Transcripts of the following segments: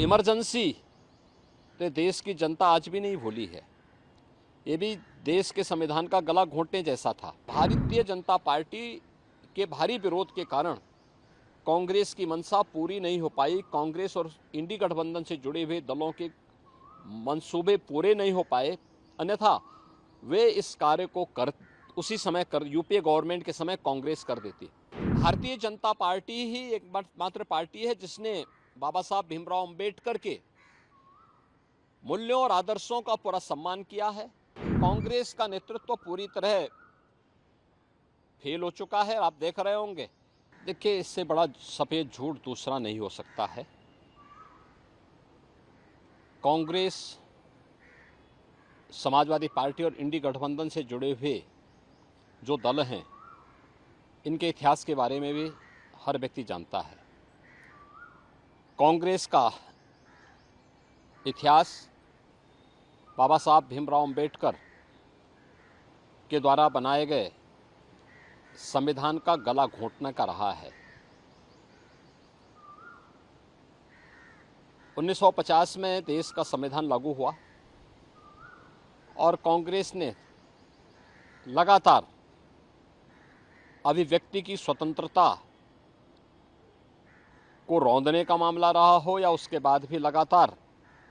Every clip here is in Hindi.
इमरजेंसी तो देश की जनता आज भी नहीं भूली है। ये भी देश के संविधान का गला घोंटने जैसा था। भारतीय जनता पार्टी के भारी विरोध के कारण कांग्रेस की मंशा पूरी नहीं हो पाई। कांग्रेस और इंडी गठबंधन से जुड़े हुए दलों के मंसूबे पूरे नहीं हो पाए, अन्यथा वे इस कार्य को उसी समय यूपीए गवर्नमेंट के समय कांग्रेस कर देती। भारतीय जनता पार्टी ही एकमात्र पार्टी है जिसने बाबा साहब भीमराव अंबेडकर के मूल्यों और आदर्शों का पूरा सम्मान किया है। कांग्रेस का नेतृत्व पूरी तरह फेल हो चुका है, आप देख रहे होंगे। देखिए, इससे बड़ा सफेद झूठ दूसरा नहीं हो सकता है। कांग्रेस, समाजवादी पार्टी और इंडी गठबंधन से जुड़े हुए जो दल हैं, इनके इतिहास के बारे में भी हर व्यक्ति जानता है। कांग्रेस का इतिहास बाबा साहब भीमराव अंबेडकर के द्वारा बनाए गए संविधान का गला घोंटने का रहा है। 1950 में देश का संविधान लागू हुआ और कांग्रेस ने लगातार अभिव्यक्ति की स्वतंत्रता को रौंदने का मामला रहा हो या उसके बाद भी लगातार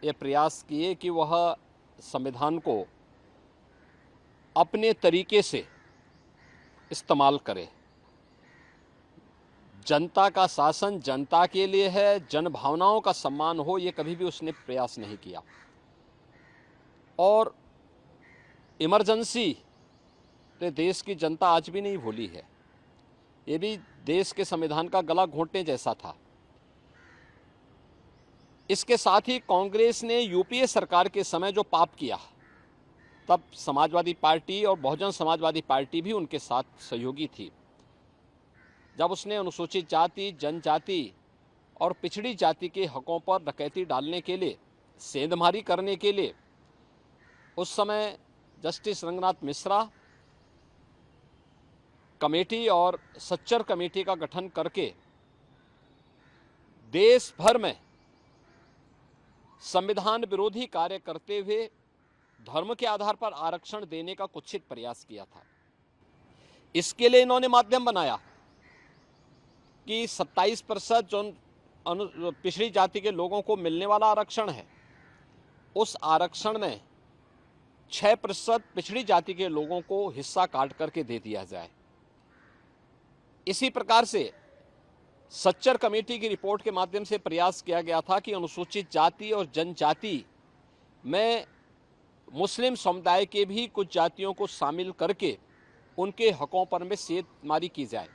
ये प्रयास किए कि वह संविधान को अपने तरीके से इस्तेमाल करे। जनता का शासन जनता के लिए है, जन भावनाओं का सम्मान हो, ये कभी भी उसने प्रयास नहीं किया। और इमरजेंसी तो देश की जनता आज भी नहीं भूली है। ये भी देश के संविधान का गला घोंटने जैसा था। इसके साथ ही कांग्रेस ने यूपीए सरकार के समय जो पाप किया, तब समाजवादी पार्टी और बहुजन समाजवादी पार्टी भी उनके साथ सहयोगी थी। जब उसने अनुसूचित जाति, जनजाति और पिछड़ी जाति के हकों पर डकैती डालने के लिए, सेंधमारी करने के लिए उस समय जस्टिस रंगनाथ मिश्रा कमेटी और सच्चर कमेटी का गठन करके देश भर में संविधान विरोधी कार्य करते हुए धर्म के आधार पर आरक्षण देने का कुत्सित प्रयास किया था। इसके लिए इन्होंने माध्यम बनाया कि 27% जो पिछड़ी जाति के लोगों को मिलने वाला आरक्षण है, उस आरक्षण में 6% पिछड़ी जाति के लोगों को हिस्सा काट करके दे दिया जाए। इसी प्रकार से सच्चर कमेटी की रिपोर्ट के माध्यम से प्रयास किया गया था कि अनुसूचित जाति और जनजाति में मुस्लिम समुदाय के भी कुछ जातियों को शामिल करके उनके हकों पर में सेंधमारी की जाए।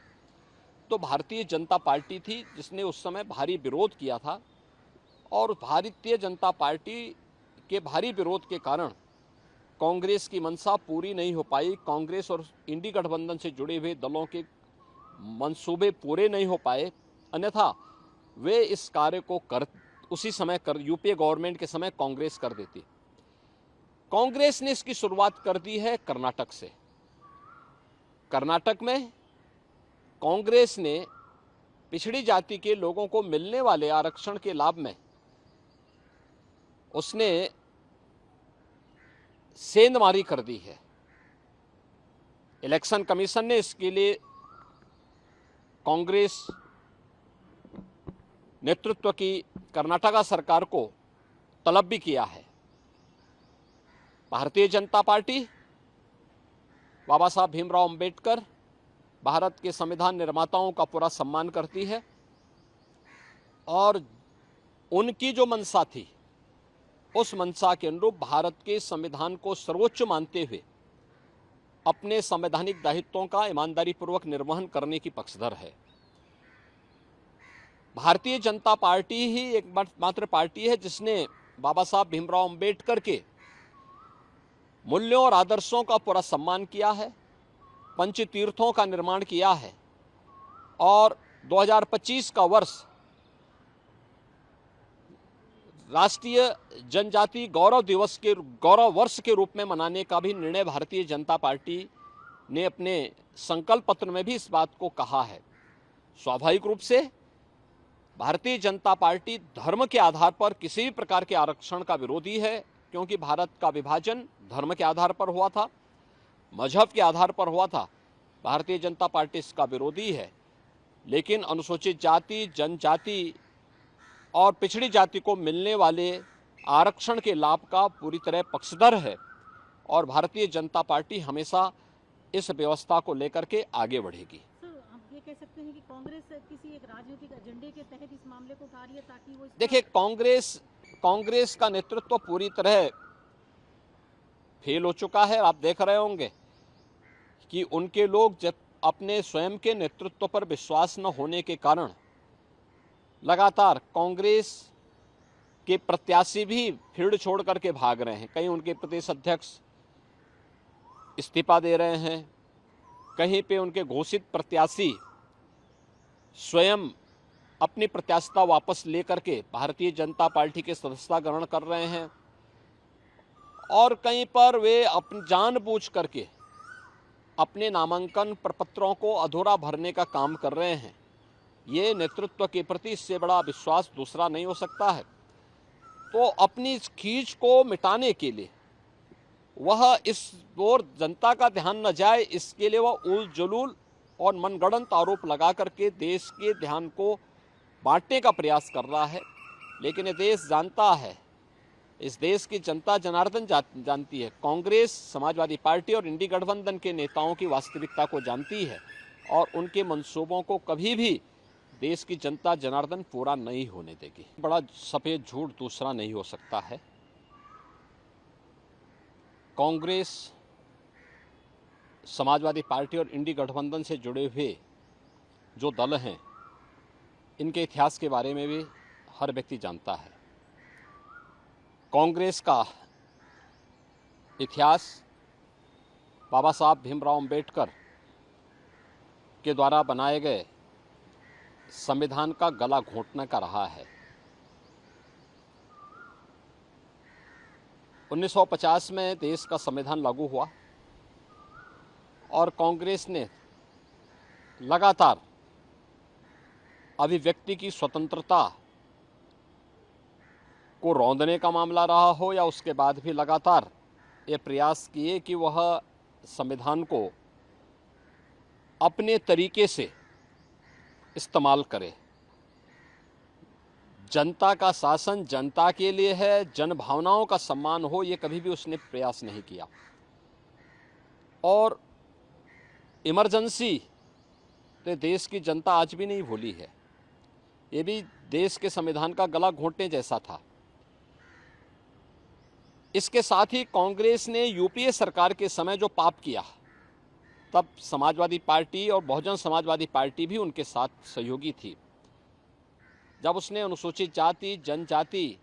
तो भारतीय जनता पार्टी थी जिसने उस समय भारी विरोध किया था और भारतीय जनता पार्टी के भारी विरोध के कारण कांग्रेस की मंशा पूरी नहीं हो पाई। कांग्रेस और इंडी गठबंधन से जुड़े हुए दलों के मंसूबे पूरे नहीं हो पाए, अन्यथा वे इस कार्य को उसी समय यूपीए गवर्नमेंट के समय कांग्रेस कर देती। कांग्रेस ने इसकी शुरुआत कर दी है कर्नाटक से। कर्नाटक में कांग्रेस ने पिछड़ी जाति के लोगों को मिलने वाले आरक्षण के लाभ में उसने सेंधमारी कर दी है। इलेक्शन कमीशन ने इसके लिए कांग्रेस नेतृत्व की कर्नाटका सरकार को तलब भी किया है। भारतीय जनता पार्टी बाबा साहब भीमराव अंबेडकर, भारत के संविधान निर्माताओं का पूरा सम्मान करती है और उनकी जो मंशा थी, उस मंशा के अनुरूप भारत के संविधान को सर्वोच्च मानते हुए अपने संवैधानिक दायित्वों का ईमानदारी पूर्वक निर्वहन करने की पक्षधर है। भारतीय जनता पार्टी ही एकमात्र पार्टी है जिसने बाबा साहब भीमराव अंबेडकर के मूल्यों और आदर्शों का पूरा सम्मान किया है, पंच तीर्थों का निर्माण किया है और 2025 का वर्ष राष्ट्रीय जनजाति गौरव वर्ष के रूप में मनाने का भी निर्णय भारतीय जनता पार्टी ने अपने संकल्प पत्र में भी इस बात को कहा है। स्वाभाविक रूप से भारतीय जनता पार्टी धर्म के आधार पर किसी भी प्रकार के आरक्षण का विरोधी है, क्योंकि भारत का विभाजन धर्म के आधार पर हुआ था, मजहब के आधार पर हुआ था। भारतीय जनता पार्टी इसका विरोधी है, लेकिन अनुसूचित जाति, जनजाति और पिछड़ी जाति को मिलने वाले आरक्षण के लाभ का पूरी तरह पक्षधर है और भारतीय जनता पार्टी हमेशा इस व्यवस्था को लेकर के आगे बढ़ेगी। हम ये कह सकते हैं कि कांग्रेस किसी एक राजनीतिक एजेंडे के तहत इस मामले को उठा रही है ताकि वो देखिए, कांग्रेस का नेतृत्व पूरी तरह फेल हो चुका है। आप देख रहे होंगे कि उनके लोग जब अपने स्वयं के नेतृत्व पर विश्वास न होने के कारण लगातार कांग्रेस के प्रत्याशी भी फील्ड छोड़ करके भाग रहे हैं। कहीं उनके प्रदेश अध्यक्ष इस्तीफा दे रहे हैं, कहीं पे उनके घोषित प्रत्याशी स्वयं अपनी प्रत्याशिता वापस लेकर के भारतीय जनता पार्टी के सदस्यता ग्रहण कर रहे हैं, और कहीं पर वे अपनी जानबूझ करके अपने नामांकन प्रपत्रों को अधूरा भरने का काम कर रहे हैं। ये नेतृत्व के प्रति इससे बड़ा विश्वास दूसरा नहीं हो सकता है। तो अपनी इस खींच को मिटाने के लिए वह इस ओर जनता का ध्यान न जाए, इसके लिए वह उल जलूल और मनगढ़ंत आरोप लगा करके देश के ध्यान को बांटने का प्रयास कर रहा है। लेकिन ये देश जानता है, इस देश की जनता जनार्दन जानती है, कांग्रेस, समाजवादी पार्टी और इंडी गठबंधन के नेताओं की वास्तविकता को जानती है और उनके मंसूबों को कभी भी देश की जनता जनार्दन पूरा नहीं होने देगी। बड़ा सफेद झूठ दूसरा नहीं हो सकता है। कांग्रेस, समाजवादी पार्टी और इंडी गठबंधन से जुड़े हुए जो दल हैं, इनके इतिहास के बारे में भी हर व्यक्ति जानता है। कांग्रेस का इतिहास बाबा साहब भीमराव अंबेडकर के द्वारा बनाए गए संविधान का गला घोंटने का रहा है। 1950 में देश का संविधान लागू हुआ और कांग्रेस ने लगातार अभिव्यक्ति की स्वतंत्रता को रौंदने का मामला रहा हो या उसके बाद भी लगातार ये प्रयास किए कि वह संविधान को अपने तरीके से इस्तेमाल करे। जनता का शासन जनता के लिए है, जन भावनाओं का सम्मान हो, ये कभी भी उसने प्रयास नहीं किया। और इमरजेंसी तो देश की जनता आज भी नहीं भूली है। ये भी देश के संविधान का गला घोंटने जैसा था। इसके साथ ही कांग्रेस ने यूपीए सरकार के समय जो पाप किया, तब समाजवादी पार्टी और बहुजन समाजवादी पार्टी भी उनके साथ सहयोगी थी। जब उसने अनुसूचित जाति, जनजाति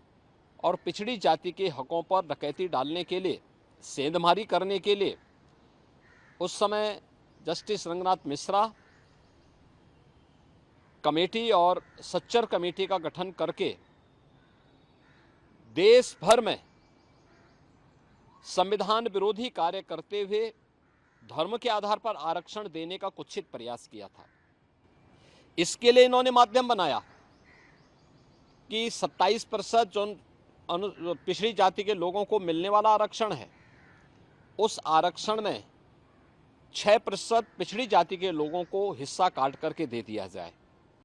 और पिछड़ी जाति के हकों पर डकैती डालने के लिए, सेंधमारी करने के लिए उस समय जस्टिस रंगनाथ मिश्रा कमेटी और सच्चर कमेटी का गठन करके देश भर में संविधान विरोधी कार्य करते हुए धर्म के आधार पर आरक्षण देने का कुत्सित प्रयास किया था। इसके लिए इन्होंने माध्यम बनाया कि 27% जो पिछड़ी जाति के लोगों को मिलने वाला आरक्षण है, उस आरक्षण में 6% पिछड़ी जाति के लोगों को हिस्सा काट करके दे दिया जाए।